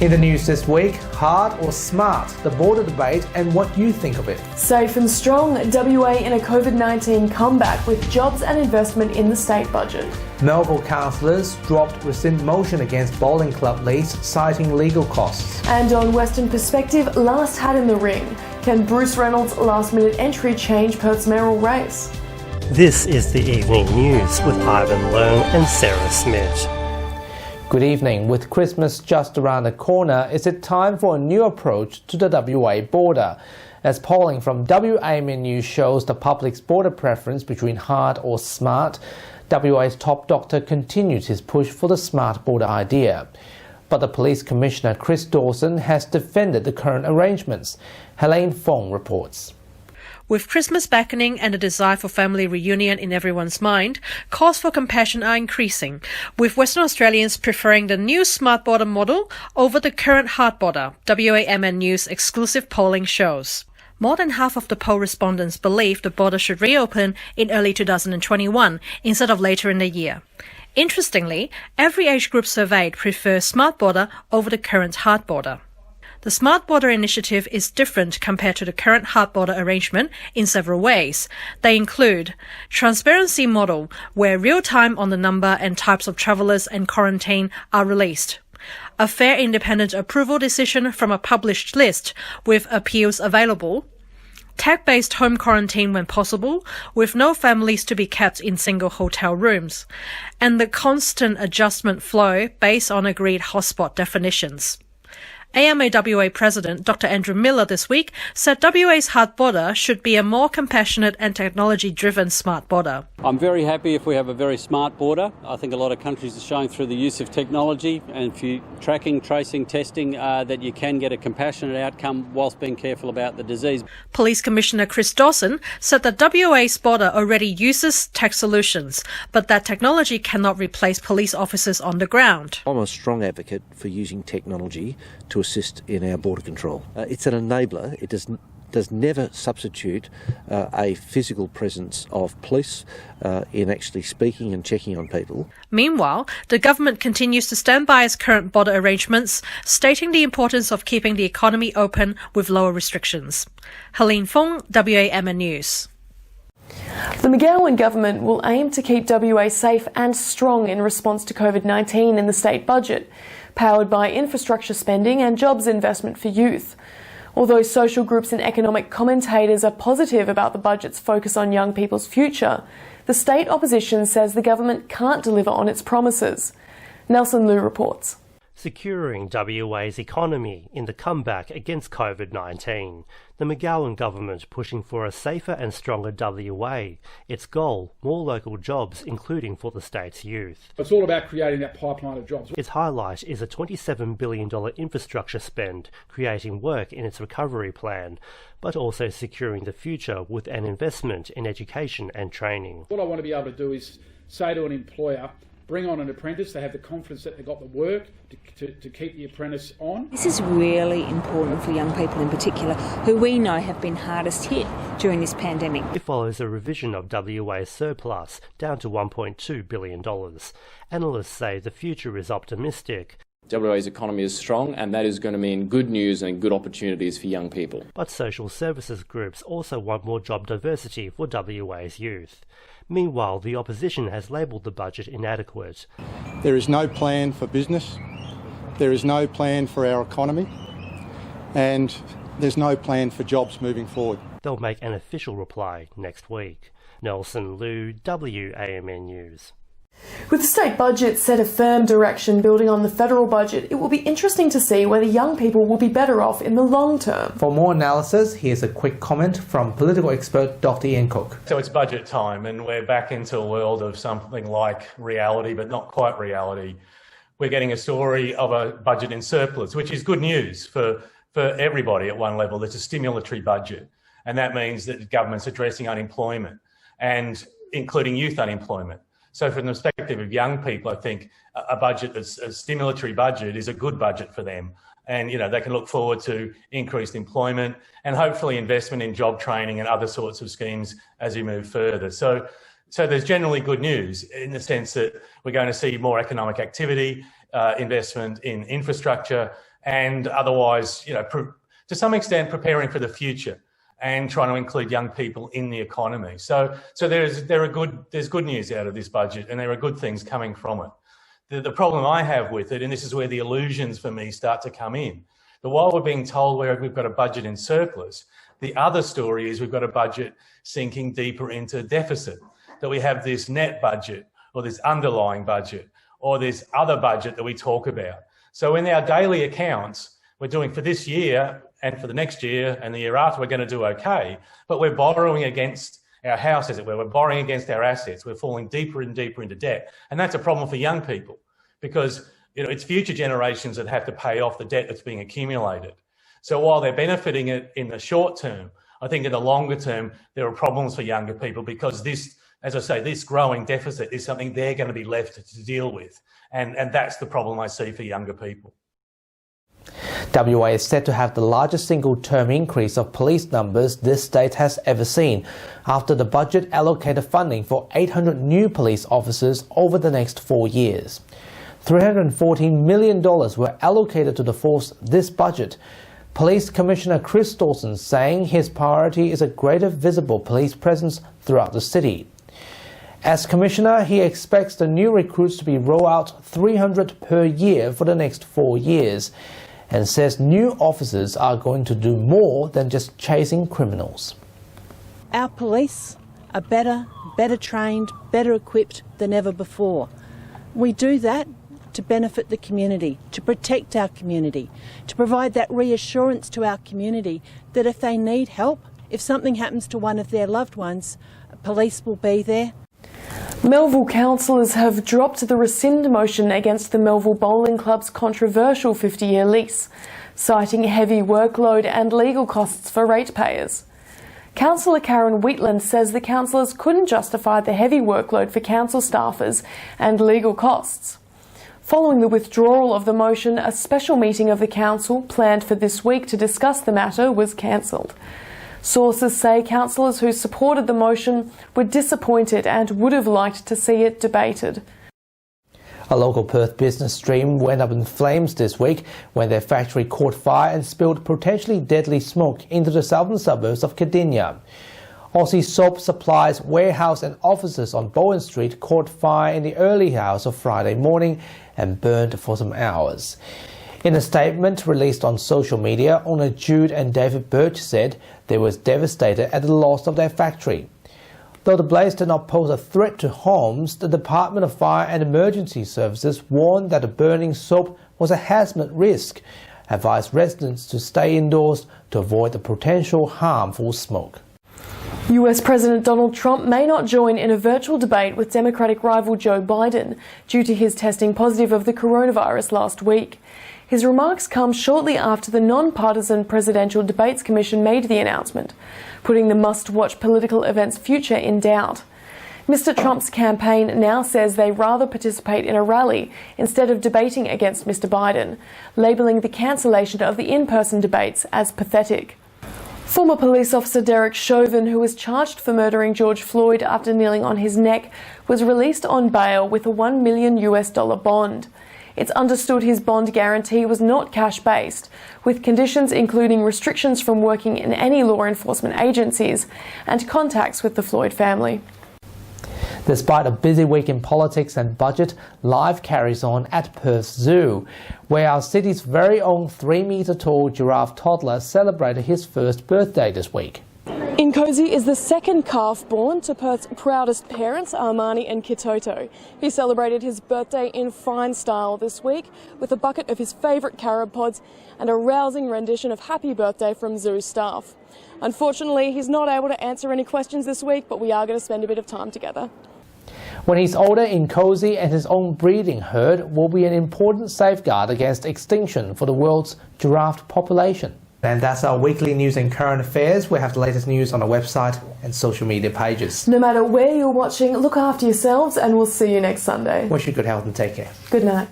In the news this week, hard or smart, the border debate and what you think of it. Safe and strong, WA in a COVID-19 comeback with jobs and investment in the state budget. Melville councillors dropped rescind motion against bowling club lease, citing legal costs. And on Western Perspective, last hat in the ring. Can Bruce Reynolds' last-minute entry change Perth's mayoral race? This is the Evening News with Ivan Leung and Sarah Smith. Good evening. With Christmas just around the corner, is it time for a new approach to the WA border? As polling from WAMN News shows the public's border preference between hard or smart, WA's top doctor continues his push for the smart border idea. But the Police Commissioner Chris Dawson has defended the current arrangements. Helene Fong reports. With Christmas beckoning and a desire for family reunion in everyone's mind, calls for compassion are increasing, with Western Australians preferring the new smart border model over the current hard border, WAMN News exclusive polling shows. More than half of the poll respondents believe the border should reopen in early 2021 instead of later in the year. Interestingly, every age group surveyed prefers smart border over the current hard border. The Smart Border initiative is different compared to the current hard border arrangement in several ways. They include transparency model, where real-time on the number and types of travellers and quarantine are released. A fair independent approval decision from a published list with appeals available. Tag-based home quarantine when possible, with no families to be kept in single hotel rooms. And the constant adjustment flow based on agreed hotspot definitions. AMAWA President Dr Andrew Miller this week said WA's hard border should be a more compassionate and technology-driven smart border. I'm very happy if we have a very smart border. I think a lot of countries are showing through the use of technology and through tracking, tracing, testing that you can get a compassionate outcome whilst being careful about the disease. Police Commissioner Chris Dawson said that WA's border already uses tech solutions, but that technology cannot replace police officers on the ground. I'm a strong advocate for using technology to assist in our border control. It's an enabler. It does never substitute a physical presence of police in actually speaking and checking on people. Meanwhile, the government continues to stand by its current border arrangements, stating the importance of keeping the economy open with lower restrictions. Helene Fong, WAMN News. The McGowan government will aim to keep WA safe and strong in response to COVID-19 in the state budget, powered by infrastructure spending and jobs investment for youth. Although social groups and economic commentators are positive about the budget's focus on young people's future, the state opposition says the government can't deliver on its promises. Nelson Liu reports. Securing WA's economy in the comeback against COVID-19. The McGowan government pushing for a safer and stronger WA. Its goal, more local jobs, including for the state's youth. It's all about creating that pipeline of jobs. Its highlight is a $27 billion infrastructure spend, creating work in its recovery plan, but also securing the future with an investment in education and training. What I want to be able to do is say to an employer, bring on an apprentice, they have the confidence that they've got the work to keep the apprentice on. This is really important for young people in particular, who we know have been hardest hit during this pandemic. It follows a revision of WA's surplus down to $1.2 billion. Analysts say the future is optimistic. WA's economy is strong, and that is going to mean good news and good opportunities for young people. But social services groups also want more job diversity for WA's youth. Meanwhile, the opposition has labelled the budget inadequate. There is no plan for business, there is no plan for our economy, and there's no plan for jobs moving forward. They'll make an official reply next week. Nelson Liu, WAMN News. With the state budget set a firm direction building on the federal budget, it will be interesting to see whether young people will be better off in the long term. For more analysis, here's a quick comment from political expert Dr Ian Cook. So it's budget time and we're back into a world of something like reality, but not quite reality. We're getting a story of a budget in surplus, which is good news for everybody at one level. It's a stimulatory budget, and that means that the government's addressing unemployment and including youth unemployment. So from the perspective of young people, I think a budget that's a stimulatory budget is a good budget for them. And, they can look forward to increased employment and hopefully investment in job training and other sorts of schemes as we move further. So there's generally good news in the sense that we're going to see more economic activity, investment in infrastructure and otherwise, to some extent preparing for the future and trying to include young people in the economy. So there's good news out of this budget, and there are good things coming from it. The problem I have with it, and this is where the illusions for me start to come in, that while we're being told we've got a budget in surplus, the other story is we've got a budget sinking deeper into deficit, that we have this net budget or this underlying budget or this other budget that we talk about. So in our daily accounts, we're doing for this year and for the next year and the year after, we're going to do okay, but we're borrowing against our house, as it were. We're borrowing against our assets. We're falling deeper and deeper into debt. And that's a problem for young people because it's future generations that have to pay off the debt that's being accumulated. So while they're benefiting it in the short term, I think in the longer term, there are problems for younger people because this, as I say, this growing deficit is something they're going to be left to deal with. And that's the problem I see for younger people. WA is set to have the largest single-term increase of police numbers this state has ever seen, after the budget allocated funding for 800 new police officers over the next 4 years. $314 million were allocated to the force this budget. Police Commissioner Chris Dawson saying his priority is a greater visible police presence throughout the city. As Commissioner, he expects the new recruits to be rolled out 300 per year for the next 4 years, and says new officers are going to do more than just chasing criminals. Our police are better trained, better equipped than ever before. We do that to benefit the community, to protect our community, to provide that reassurance to our community that if they need help, if something happens to one of their loved ones, police will be there. Melville councillors have dropped the rescind motion against the Melville Bowling Club's controversial 50-year lease, citing heavy workload and legal costs for ratepayers. Councillor Karen Wheatland says the councillors couldn't justify the heavy workload for council staffers and legal costs. Following the withdrawal of the motion, a special meeting of the council planned for this week to discuss the matter was cancelled. Sources say councillors who supported the motion were disappointed and would have liked to see it debated. A local Perth business stream went up in flames this week when their factory caught fire and spilled potentially deadly smoke into the southern suburbs of Cardinia. Aussie Soap Supplies warehouse and offices on Bowen Street caught fire in the early hours of Friday morning and burned for some hours. In a statement released on social media, owner Jude and David Birch said they were devastated at the loss of their factory. Though the blaze did not pose a threat to homes, the Department of Fire and Emergency Services warned that the burning soap was a hazmat risk, advised residents to stay indoors to avoid the potential harmful smoke. US President Donald Trump may not join in a virtual debate with Democratic rival Joe Biden due to his testing positive of the coronavirus last week. His remarks come shortly after the non-partisan Presidential Debates Commission made the announcement, putting the must-watch political event's future in doubt. Mr. Trump's campaign now says they rather participate in a rally instead of debating against Mr. Biden, labelling the cancellation of the in-person debates as pathetic. Former police officer Derek Chauvin, who was charged for murdering George Floyd after kneeling on his neck, was released on bail with a $1 million bond. It's understood his bond guarantee was not cash-based, with conditions including restrictions from working in any law enforcement agencies and contacts with the Floyd family. Despite a busy week in politics and budget, life carries on at Perth Zoo, where our city's very own 3-metre-tall giraffe toddler celebrated his first birthday this week. Incosi is the second calf born to Perth's proudest parents, Armani and Kitoto. He celebrated his birthday in fine style this week with a bucket of his favourite carob pods and a rousing rendition of Happy Birthday from zoo staff. Unfortunately, he's not able to answer any questions this week, but we are going to spend a bit of time together. When he's older, Incosi and his own breeding herd will be an important safeguard against extinction for the world's giraffe population. And that's our weekly news and current affairs. We have the latest news on our website and social media pages. No matter where you're watching, look after yourselves and we'll see you next Sunday. Wish you good health and take care. Good night.